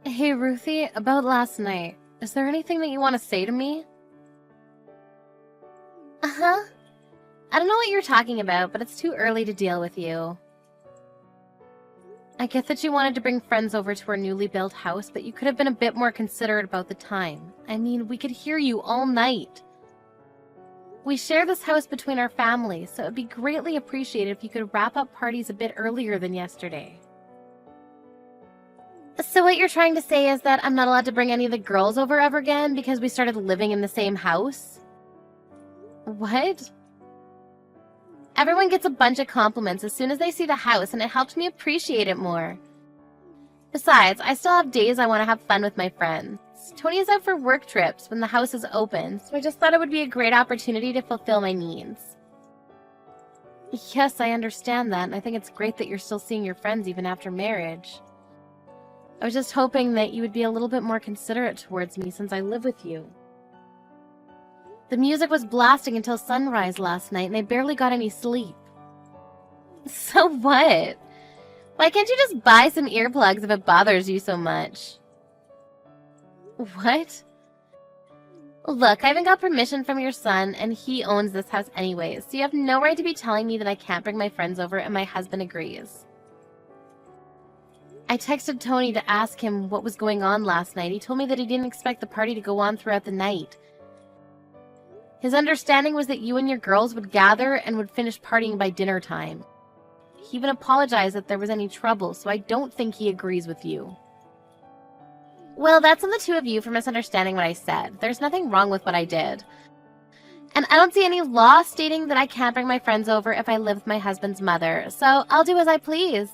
Hey, Ruthie, about last night. Is there anything that you want to say to me? Uh-huh. I don't know what you're talking about, but it's too early to deal with you. I get that you wanted to bring friends over to our newly built house, but you could have been a bit more considerate about the time. I mean, we could hear you all night. We share this house between our families, so it'd be greatly appreciated if you could wrap up parties a bit earlier than yesterday. So what you're trying to say is that I'm not allowed to bring any of the girls over ever again because we started living in the same house? What? Everyone gets a bunch of compliments as soon as they see the house, and it helps me appreciate it more. Besides, I still have days I want to have fun with my friends. Tony is out for work trips when the house is open, so I just thought it would be a great opportunity to fulfill my needs. Yes, I understand that, and I think it's great that you're still seeing your friends even after marriage. I was just hoping that you would be a little bit more considerate towards me since I live with you. The music was blasting until sunrise last night, and I barely got any sleep. So what? Why can't you just buy some earplugs if it bothers you so much? What? Look, I haven't got permission from your son, and he owns this house anyways, so you have no right to be telling me that I can't bring my friends over and my husband agrees. I texted Tony to ask him what was going on last night. He told me that he didn't expect the party to go on throughout the night. His understanding was that you and your girls would gather and would finish partying by dinner time. He even apologized if there was any trouble, so I don't think he agrees with you. Well, that's on the two of you for misunderstanding what I said. There's nothing wrong with what I did. And I don't see any law stating that I can't bring my friends over if I live with my husband's mother, so I'll do as I please.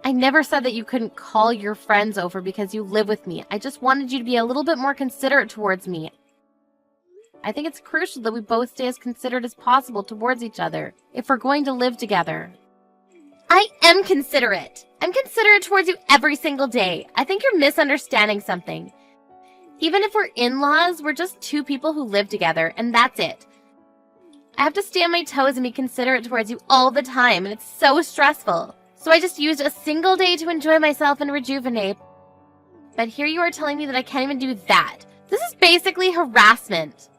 I never said that you couldn't call your friends over because you live with me. I just wanted you to be a little bit more considerate towards me. I think it's crucial that we both stay as considerate as possible towards each other if we're going to live together. I am considerate. I'm considerate towards you every single day. I think you're misunderstanding something. Even if we're in-laws, we're just two people who live together, and that's it. I have to stay on my toes and be considerate towards you all the time, and it's so stressful. So I just used a single day to enjoy myself and rejuvenate. But here you are telling me that I can't even do that. This is basically harassment.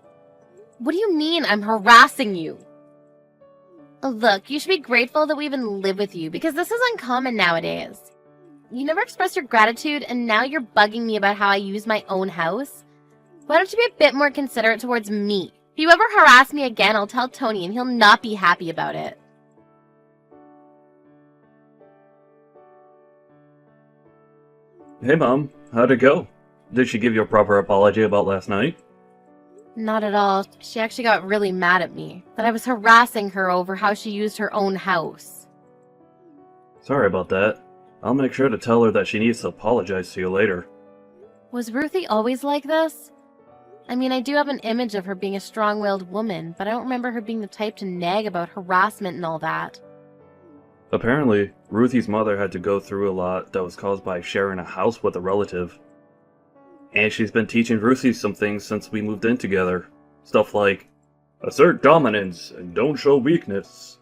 What do you mean I'm harassing you? Look, you should be grateful that we even live with you, because this is uncommon nowadays. You never expressed your gratitude, and now you're bugging me about how I use my own house? Why don't you be a bit more considerate towards me? If you ever harass me again, I'll tell Tony, and he'll not be happy about it. Hey Mom, how'd it go? Did she give you a proper apology about last night? Not at all. She actually got really mad at me, that I was harassing her over how she used her own house. Sorry about that. I'll make sure to tell her that she needs to apologize to you later. Was Ruthie always like this? I mean, I do have an image of her being a strong-willed woman, but I don't remember her being the type to nag about harassment and all that. Apparently, Ruthie's mother had to go through a lot that was caused by sharing a house with a relative. And she's been teaching Ruthie some things since we moved in together. Stuff like, assert dominance and don't show weakness.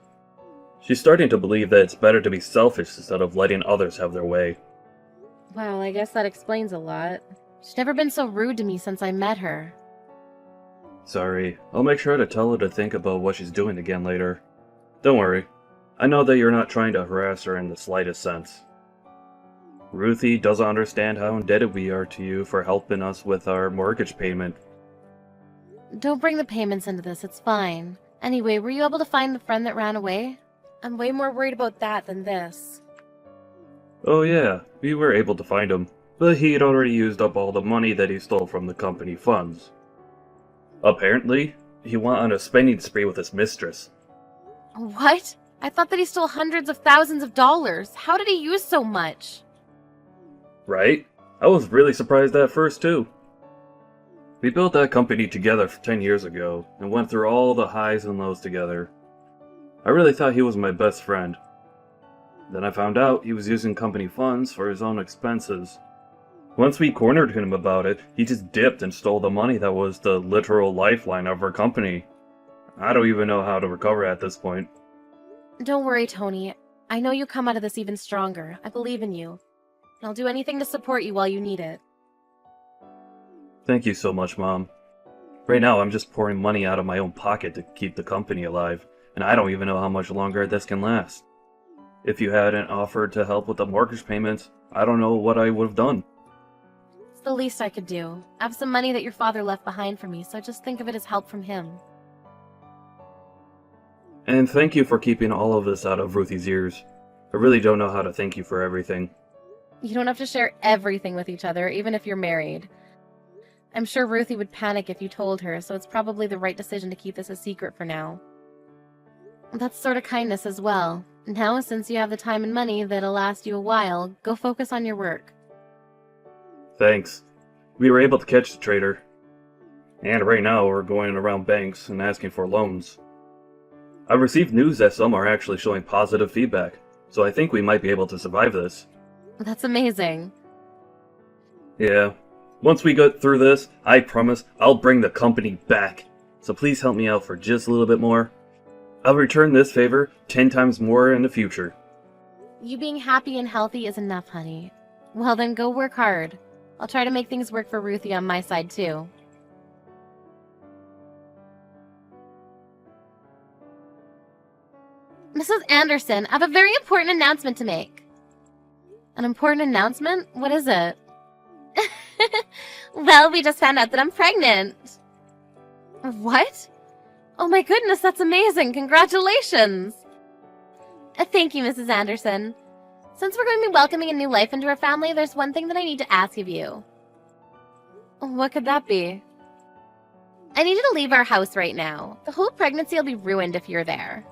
She's starting to believe that it's better to be selfish instead of letting others have their way. Well, I guess that explains a lot. She's never been so rude to me since I met her. Sorry, I'll make sure to tell her to think about what she's doing again later. Don't worry, I know that you're not trying to harass her in the slightest sense. Ruthie doesn't understand how indebted we are to you for helping us with our mortgage payment. Don't bring the payments into this, it's fine. Anyway, were you able to find the friend that ran away? I'm way more worried about that than this. Oh yeah, we were able to find him, but he had already used up all the money that he stole from the company funds. Apparently, he went on a spending spree with his mistress. What? I thought that he stole hundreds of thousands of dollars. How did he use so much? Right? I was really surprised at first too. We built that company together 10 years ago, and went through all the highs and lows together. I really thought he was my best friend. Then I found out he was using company funds for his own expenses. Once we cornered him about it, he just dipped and stole the money that was the literal lifeline of our company. I don't even know how to recover at this point. Don't worry, Tony. I know you'll come out of this even stronger. I believe in you. I'll do anything to support you while you need it. Thank you so much, Mom. Right now, I'm just pouring money out of my own pocket to keep the company alive, and I don't even know how much longer this can last. If you hadn't offered to help with the mortgage payments, I don't know what I would have done. It's the least I could do. I have some money that your father left behind for me, so just think of it as help from him. And thank you for keeping all of this out of Ruthie's ears. I really don't know how to thank you for everything. You don't have to share everything with each other, even if you're married. I'm sure Ruthie would panic if you told her, so it's probably the right decision to keep this a secret for now. That's sort of kindness as well. Now, since you have the time and money that'll last you a while, go focus on your work. Thanks. We were able to catch the traitor. And right now we're going around banks and asking for loans. I've received news that some are actually showing positive feedback, so I think we might be able to survive this. That's amazing. Yeah. Once we get through this, I promise I'll bring the company back. So please help me out for just a little bit more. I'll return this favor 10 times more in the future. You being happy and healthy is enough, honey. Well then, go work hard. I'll try to make things work for Ruthie on my side, too. Mrs. Anderson, I have a very important announcement to make. An important announcement? What is it? Well, we just found out that I'm pregnant. What? Oh my goodness, that's amazing. Congratulations. Thank you, Mrs. Anderson. Since we're going to be welcoming a new life into our family, there's one thing that I need to ask of you. What could that be? I need you to leave our house right now. The whole pregnancy will be ruined if you're there.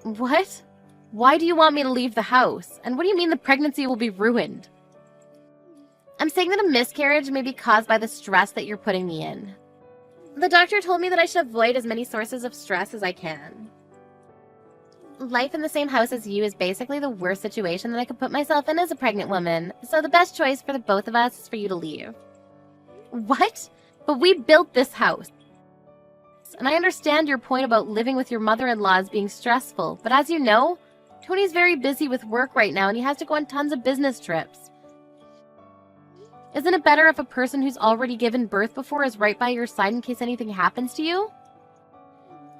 What? Why do you want me to leave the house? And what do you mean the pregnancy will be ruined? I'm saying that a miscarriage may be caused by the stress that you're putting me in. The doctor told me that I should avoid as many sources of stress as I can. Life in the same house as you is basically the worst situation that I could put myself in as a pregnant woman, so the best choice for the both of us is for you to leave. What? But we built this house. And I understand your point about living with your mother-in-law as being stressful, but as you know, Tony's very busy with work right now and he has to go on tons of business trips. Isn't it better if a person who's already given birth before is right by your side in case anything happens to you?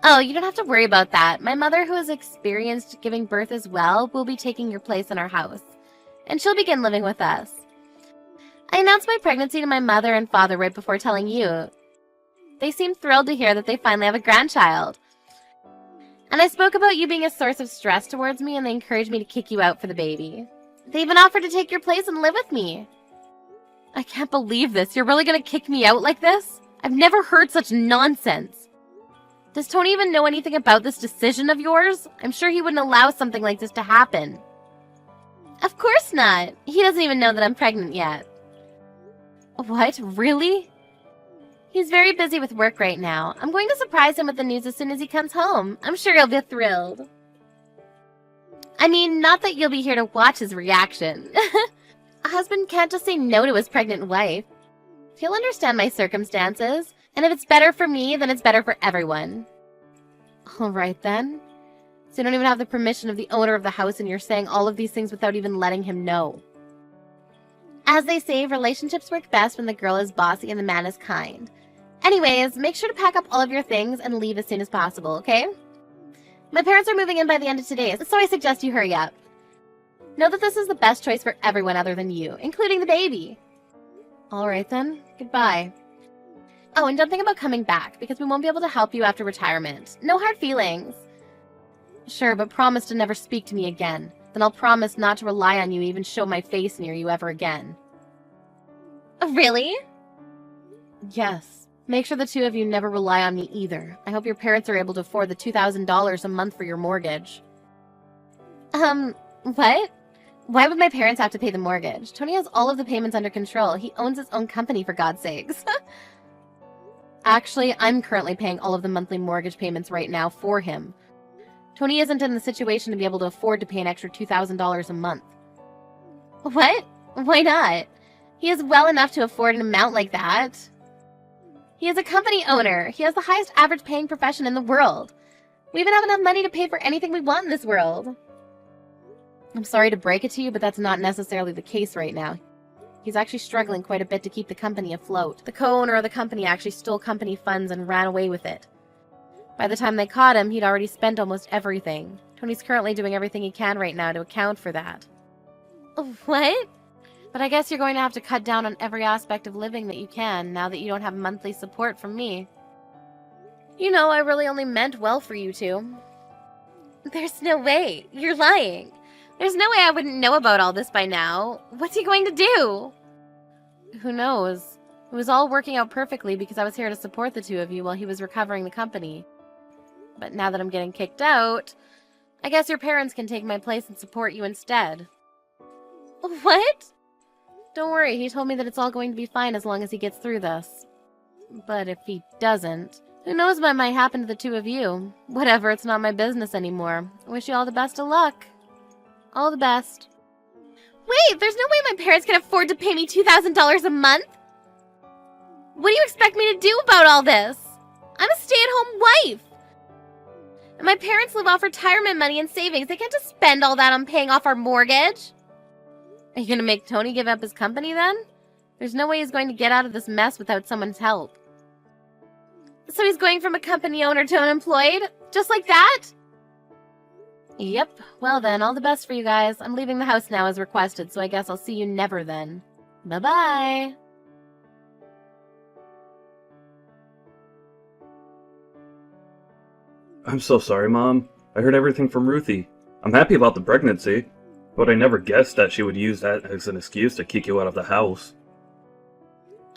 Oh, you don't have to worry about that. My mother, who has experienced giving birth as well, will be taking your place in our house. And she'll begin living with us. I announced my pregnancy to my mother and father right before telling you. They seemed thrilled to hear that they finally have a grandchild. And I spoke about you being a source of stress towards me, and they encouraged me to kick you out for the baby. They even offered to take your place and live with me. I can't believe this. You're really going to kick me out like this? I've never heard such nonsense. Does Tony even know anything about this decision of yours? I'm sure he wouldn't allow something like this to happen. Of course not. He doesn't even know that I'm pregnant yet. What? Really? He's very busy with work right now. I'm going to surprise him with the news as soon as he comes home. I'm sure he'll be thrilled. I mean, not that you'll be here to watch his reaction. A husband can't just say no to his pregnant wife. He'll understand my circumstances, and if it's better for me, then it's better for everyone. All right, then. So you don't even have the permission of the owner of the house, and you're saying all of these things without even letting him know. As they say, relationships work best when the girl is bossy and the man is kind. Anyways, make sure to pack up all of your things and leave as soon as possible, okay? My parents are moving in by the end of today, so I suggest you hurry up. Know that this is the best choice for everyone other than you, including the baby. All right, then. Goodbye. Oh, and don't think about coming back, because we won't be able to help you after retirement. No hard feelings. Sure, but promise to never speak to me again. Then I'll promise not to rely on you or even show my face near you ever again. Really? Yes. Make sure the two of you never rely on me either. I hope your parents are able to afford the $2,000 a month for your mortgage. What? Why would my parents have to pay the mortgage? Tony has all of the payments under control. He owns his own company, for God's sakes. Actually, I'm currently paying all of the monthly mortgage payments right now for him. Tony isn't in the situation to be able to afford to pay an extra $2,000 a month. What? Why not? He is well enough to afford an amount like that. He is a company owner. He has the highest average paying profession in the world. We even have enough money to pay for anything we want in this world. I'm sorry to break it to you, but that's not necessarily the case right now. He's actually struggling quite a bit to keep the company afloat. The co-owner of the company actually stole company funds and ran away with it. By the time they caught him, he'd already spent almost everything. Tony's currently doing everything he can right now to account for that. What? But I guess you're going to have to cut down on every aspect of living that you can, now that you don't have monthly support from me. You know, I really only meant well for you two. There's no way. You're lying. There's no way I wouldn't know about all this by now. What's he going to do? Who knows? It was all working out perfectly because I was here to support the two of you while he was recovering the company. But now that I'm getting kicked out, I guess your parents can take my place and support you instead. What? Don't worry, he told me that it's all going to be fine as long as he gets through this. But if he doesn't, who knows what might happen to the two of you? Whatever, it's not my business anymore. I wish you all the best of luck. All the best. Wait, there's no way my parents can afford to pay me $2,000 a month? What do you expect me to do about all this? I'm a stay-at-home wife. And my parents live off retirement money and savings. They can't just spend all that on paying off our mortgage. Are you going to make Tony give up his company then? There's no way he's going to get out of this mess without someone's help. So he's going from a company owner to unemployed? Just like that? Yep. Well then, all the best for you guys. I'm leaving the house now as requested, so I guess I'll see you never then. Bye-bye. I'm so sorry, Mom. I heard everything from Ruthie. I'm happy about the pregnancy, but I never guessed that she would use that as an excuse to kick you out of the house.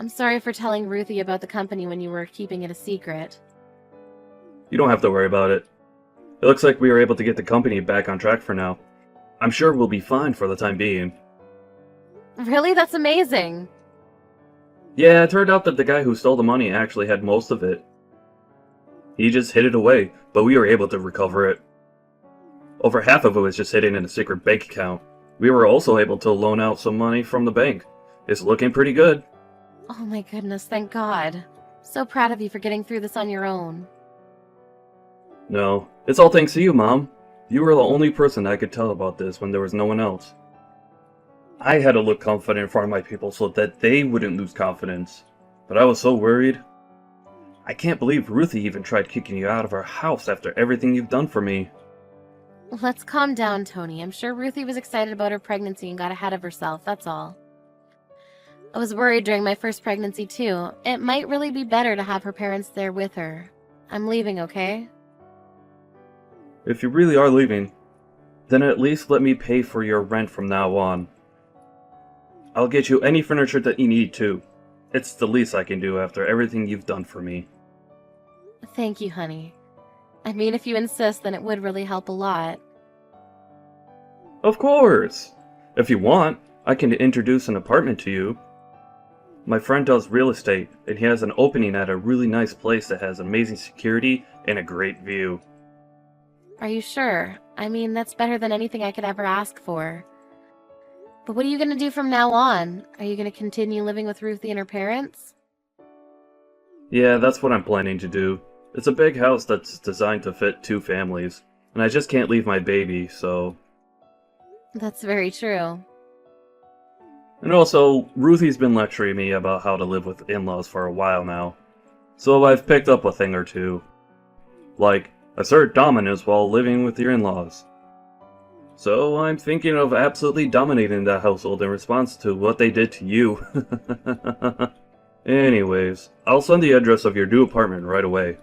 I'm sorry for telling Ruthie about the company when you were keeping it a secret. You don't have to worry about it. It looks like we were able to get the company back on track for now. I'm sure we'll be fine for the time being. Really? That's amazing. Yeah, it turned out that the guy who stole the money actually had most of it. He just hid it away, but we were able to recover it. Over half of it was just hidden in a secret bank account. We were also able to loan out some money from the bank. It's looking pretty good. Oh my goodness, thank God. So proud of you for getting through this on your own. No, it's all thanks to you, Mom. You were the only person I could tell about this when there was no one else. I had to look confident in front of my people so that they wouldn't lose confidence. But I was so worried. I can't believe Ruthie even tried kicking you out of our house after everything you've done for me. Let's calm down, Tony. I'm sure Ruthie was excited about her pregnancy and got ahead of herself, that's all. I was worried during my first pregnancy, too. It might really be better to have her parents there with her. I'm leaving, okay? If you really are leaving, then at least let me pay for your rent from now on. I'll get you any furniture that you need, too. It's the least I can do after everything you've done for me. Thank you, honey. I mean, if you insist, then it would really help a lot. Of course! If you want, I can introduce an apartment to you. My friend does real estate, and he has an opening at a really nice place that has amazing security and a great view. Are you sure? I mean, that's better than anything I could ever ask for. But what are you going to do from now on? Are you going to continue living with Ruthie and her parents? Yeah, that's what I'm planning to do. It's a big house that's designed to fit 2 families, and I just can't leave my baby, so... That's very true. And also, Ruthie's been lecturing me about how to live with in-laws for a while now, so I've picked up a thing or two. Like, assert dominance while living with your in-laws. So I'm thinking of absolutely dominating that household in response to what they did to you. Anyways, I'll send the address of your new apartment right away.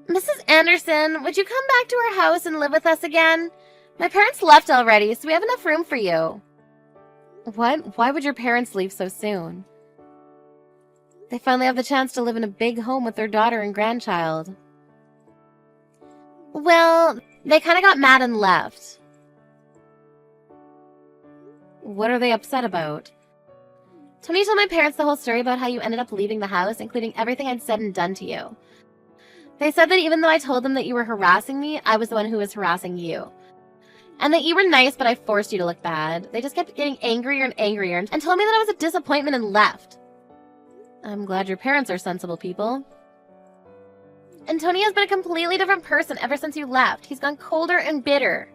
Mrs. Anderson, would you come back to our house and live with us again? My parents left already, so we have enough room for you. What? Why would your parents leave so soon? They finally have the chance to live in a big home with their daughter and grandchild. Well, they kind of got mad and left. What are they upset about? Tony told my parents the whole story about how you ended up leaving the house, including everything I'd said and done to you. They said that even though I told them that you were harassing me, I was the one who was harassing you. And that you were nice, but I forced you to look bad. They just kept getting angrier and angrier and told me that I was a disappointment and left. I'm glad your parents are sensible people. And Tony has been a completely different person ever since you left. He's gone colder and bitter.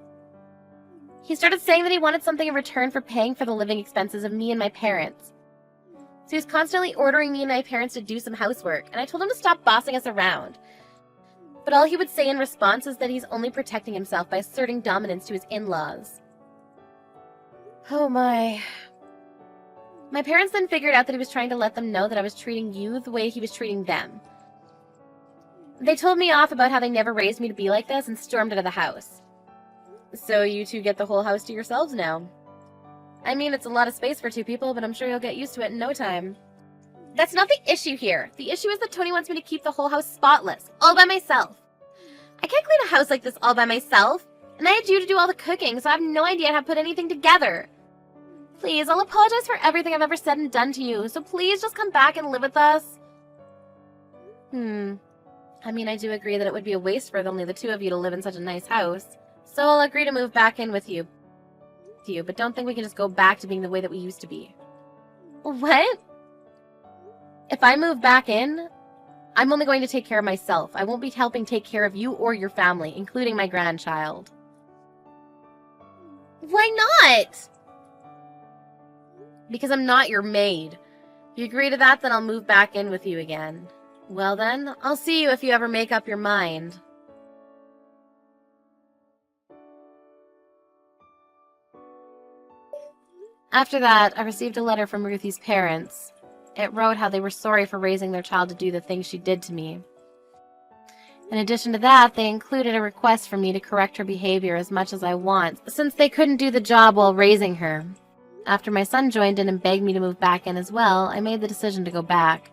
He started saying that he wanted something in return for paying for the living expenses of me and my parents. So he was constantly ordering me and my parents to do some housework, and I told him to stop bossing us around. But all he would say in response is that he's only protecting himself by asserting dominance to his in-laws. Oh my. My parents then figured out that he was trying to let them know that I was treating you the way he was treating them. They told me off about how they never raised me to be like this and stormed out of the house. So you two get the whole house to yourselves now. I mean, it's a lot of space for two people, but I'm sure you'll get used to it in no time. That's not the issue here. The issue is that Tony wants me to keep the whole house spotless, all by myself. I can't clean a house like this all by myself, and I had you to do all the cooking, so I have no idea how to put anything together. Please, I'll apologize for everything I've ever said and done to you, so please just come back and live with us. I mean, I do agree that it would be a waste for only the two of you to live in such a nice house, so I'll agree to move back in with you. But don't think we can just go back to being the way that we used to be. What? If I move back in, I'm only going to take care of myself. I won't be helping take care of you or your family, including my grandchild. Why not? Because I'm not your maid. If you agree to that, then I'll move back in with you again. Well then, I'll see you if you ever make up your mind. After that, I received a letter from Ruthie's parents. It wrote how they were sorry for raising their child to do the things she did to me. In addition to that, they included a request for me to correct her behavior as much as I want, since they couldn't do the job while raising her. After my son joined in and begged me to move back in as well, I made the decision to go back.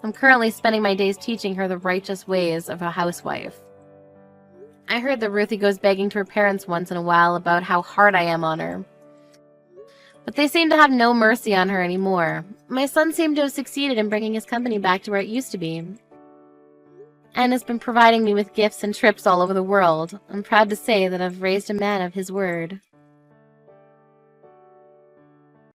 I'm currently spending my days teaching her the righteous ways of a housewife. I heard that Ruthie goes begging to her parents once in a while about how hard I am on her. But they seem to have no mercy on her anymore. My son seemed to have succeeded in bringing his company back to where it used to be, and has been providing me with gifts and trips all over the world. I'm proud to say that I've raised a man of his word.